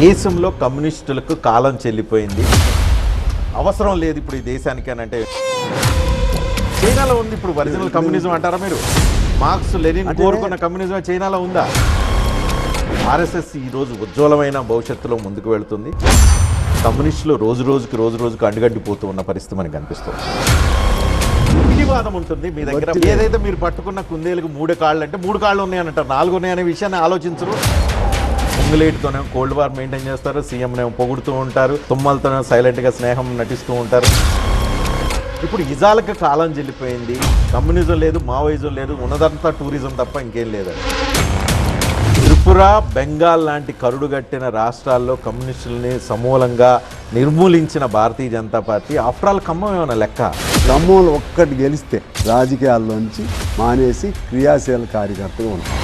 దేశంలో కమ్యూనిస్టులకు కాలం చెల్లిపోయింది, అవసరం లేదు ఇప్పుడు ఈ దేశానికి అని అంటే చైనాలో ఉంది. ఇప్పుడు ఒరిజినల్ కమ్యూనిజం అంటారా మీరు? మార్క్స్ లెనిన్ కోరుకున్న కమ్యూనిజం చైనాలో ఉందా? ఆర్ఎస్ఎస్ ఈరోజు ఉజ్వలమైన భవిష్యత్తులో ముందుకు వెళుతుంది. కమ్యూనిస్టులు రోజు రోజుకు అండుగడ్డిపోతూ ఉన్న పరిస్థితి మనకు కనిపిస్తుంది. పిడివాదం ఉంటుంది మీ దగ్గర. ఏదైతే మీరు పట్టుకున్న కుందేలకు 3 కాళ్ళు అంటే 3 కాళ్ళు ఉన్నాయనంటారు, 4 ఉన్నాయనే విషయాన్ని ఆలోచించరు. పొంగులేటుతోనే కోల్డ్ వార్ మెయింటైన్ చేస్తారు, సీఎంనేమో పొగుడుతూ ఉంటారు, తుమ్మలతోనే సైలెంట్గా స్నేహం నటిస్తూ ఉంటారు. ఇప్పుడు ఇజాలకు కాలం చెల్లిపోయింది, కమ్యూనిజం లేదు, మావోయిజం లేదు, ఉన్నదంతా టూరిజం తప్ప ఇంకేం లేదండి. త్రిపుర, బెంగాల్ లాంటి కరుడుగట్టిన రాష్ట్రాల్లో కమ్యూనిస్టులని సమూలంగా నిర్మూలించిన భారతీయ జనతా పార్టీ ఆఫ్టర్ ఆల్ ఖమ్మం ఏమైనా లెక్క? ఖమ్మంలో ఒక్కటి గెలిస్తే రాజకీయాల్లోంచి మానేసి క్రియాశీల కార్యకర్తగా ఉంటాం.